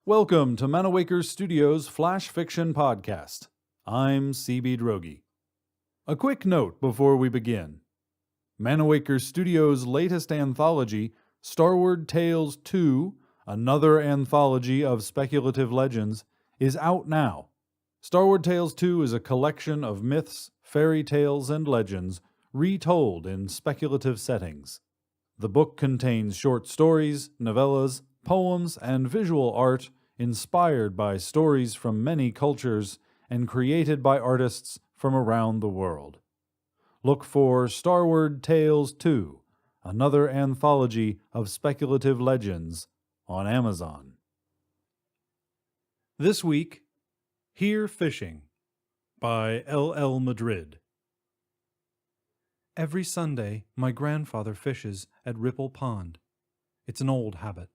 Welcome to Manawaker Studios Flash Fiction Podcast. I'm CB Droege. A quick note before we begin. Manawaker Studios' latest anthology, Starward Tales 2, another anthology of speculative legends, is out now. Starward Tales 2 is a collection of myths, fairy tales, and legends retold in speculative settings. The book contains short stories, novellas, poems, and visual art inspired by stories from many cultures and created by artists from around the world. Look for Starward Tales 2, another anthology of speculative legends, on Amazon. This week, Here Fishing by L.L. Madrid. Every Sunday, my grandfather fishes at Ripple Pond. It's an old habit,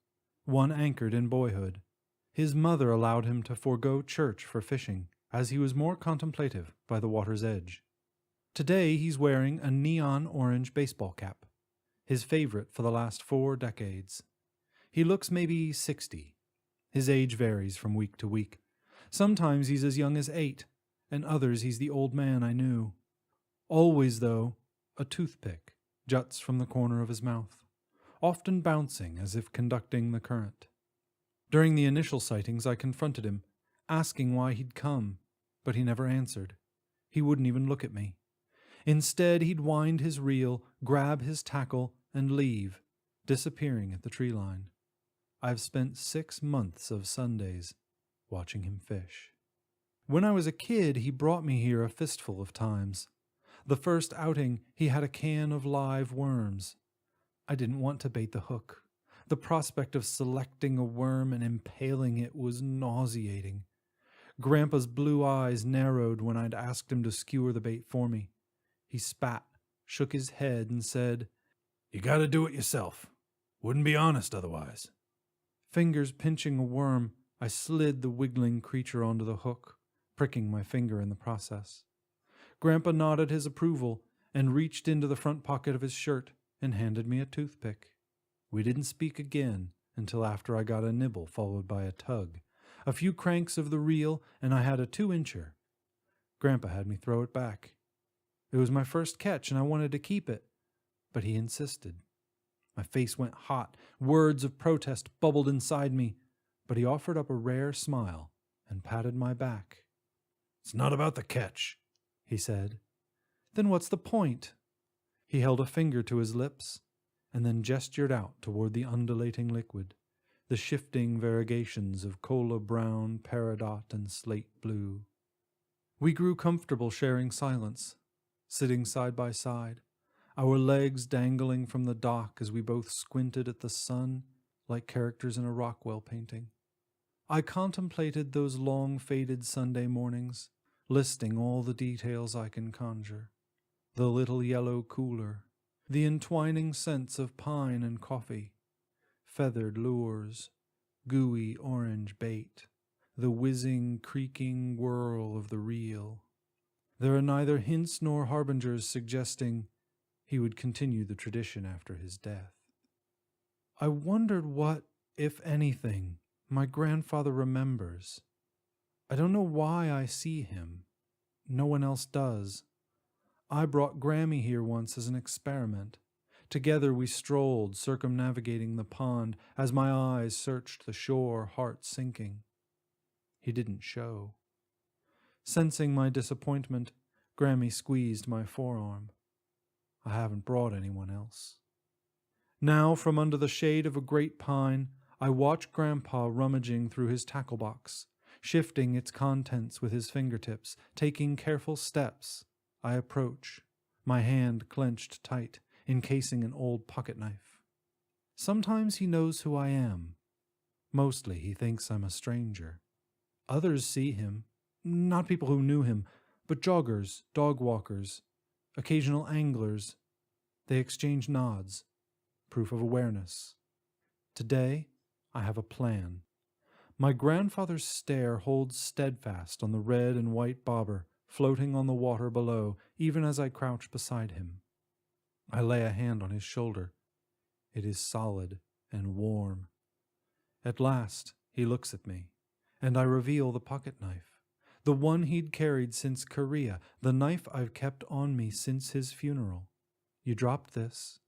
one anchored in boyhood. His mother allowed him to forego church for fishing, as he was more contemplative by the water's edge. Today he's wearing a neon orange baseball cap, his favorite for the last 4 decades. He looks maybe 60. His age varies from week to week. Sometimes he's as young as 8, and others he's the old man I knew. Always, though, a toothpick juts from the corner of his mouth, often bouncing as if conducting the current. During the initial sightings, I confronted him, asking why he'd come, but he never answered. He wouldn't even look at me. Instead, he'd wind his reel, grab his tackle, and leave, disappearing at the tree line. I've spent 6 months of Sundays watching him fish. When I was a kid, he brought me here a fistful of times. The first outing, he had a can of live worms. I didn't want to bait the hook. The prospect of selecting a worm and impaling it was nauseating. Grandpa's blue eyes narrowed when I'd asked him to skewer the bait for me. He spat, shook his head, and said, "You gotta do it yourself. Wouldn't be honest otherwise." Fingers pinching a worm, I slid the wiggling creature onto the hook, pricking my finger in the process. Grandpa nodded his approval and reached into the front pocket of his shirt and handed me a toothpick. We didn't speak again until after I got a nibble followed by a tug, a few cranks of the reel, and I had a 2-incher. Grandpa had me throw it back. It was my first catch and I wanted to keep it, but he insisted. My face went hot, words of protest bubbled inside me, but he offered up a rare smile and patted my back. "It's not about the catch," he said. "Then what's the point?" He held a finger to his lips and then gestured out toward the undulating liquid, the shifting variegations of cola brown, peridot, and slate blue. We grew comfortable sharing silence, sitting side by side, our legs dangling from the dock as we both squinted at the sun like characters in a Rockwell painting. I contemplated those long faded Sunday mornings, listing all the details I can conjure. The little yellow cooler, the entwining scents of pine and coffee, feathered lures, gooey orange bait, the whizzing, creaking whirl of the reel. There are neither hints nor harbingers suggesting he would continue the tradition after his death. I wondered what, if anything, my grandfather remembers. I don't know why I see him. No one else does. I brought Grammy here once as an experiment. Together we strolled, circumnavigating the pond, as my eyes searched the shore, heart sinking. He didn't show. Sensing my disappointment, Grammy squeezed my forearm. I haven't brought anyone else. Now, from under the shade of a great pine, I watch Grandpa rummaging through his tackle box, shifting its contents with his fingertips, taking careful steps. I approach, my hand clenched tight, encasing an old pocket knife. Sometimes he knows who I am. Mostly he thinks I'm a stranger. Others see him, not people who knew him, but joggers, dog walkers, occasional anglers. They exchange nods, proof of awareness. Today, I have a plan. My grandfather's stare holds steadfast on the red and white bobber floating on the water below, even as I crouch beside him. I lay a hand on his shoulder. It is solid and warm. At last he looks at me, and I reveal the pocket knife, the one he'd carried since Korea, the knife I've kept on me since his funeral. You dropped this.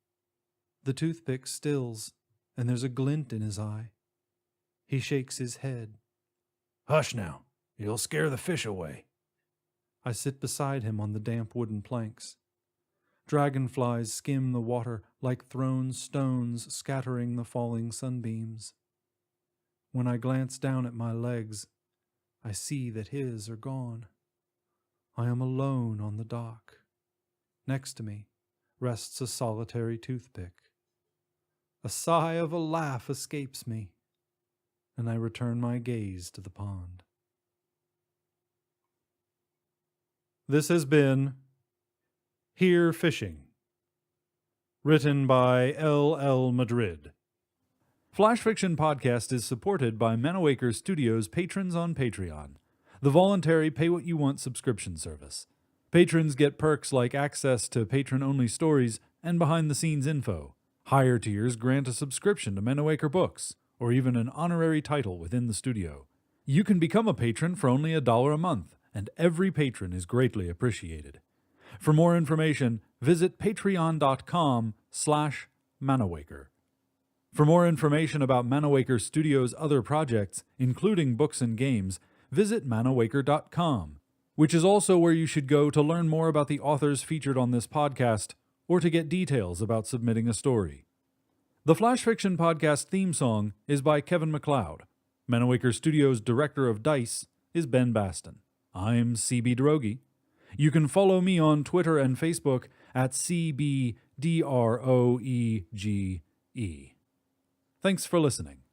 The toothpick stills, and there's a glint in his eye. He shakes his head. Hush now, you'll scare the fish away. I sit beside him on the damp wooden planks. Dragonflies skim the water like thrown stones scattering the falling sunbeams. When I glance down at my legs, I see that his are gone. I am alone on the dock. Next to me rests a solitary toothpick. A sigh of a laugh escapes me, and I return my gaze to the pond. This has been Here Fishing, written by L. Madrid. Flash Fiction Podcast is supported by Manawaker Studios patrons on Patreon, the voluntary pay-what-you-want subscription service. Patrons get perks like access to patron-only stories and behind-the-scenes info. Higher tiers grant a subscription to Manawaker Books, or even an honorary title within the studio. You can become a patron for only $1 a month, and every patron is greatly appreciated. For more information, visit patreon.com/Manawaker. For more information about Manawaker Studios' other projects, including books and games, visit manawaker.com, which is also where you should go to learn more about the authors featured on this podcast, or to get details about submitting a story. The Flash Fiction Podcast theme song is by Kevin MacLeod. Manawaker Studios' director of DICE is Ben Baston. I'm CB Droege. You can follow me on Twitter and Facebook at CBDROEGE. Thanks for listening.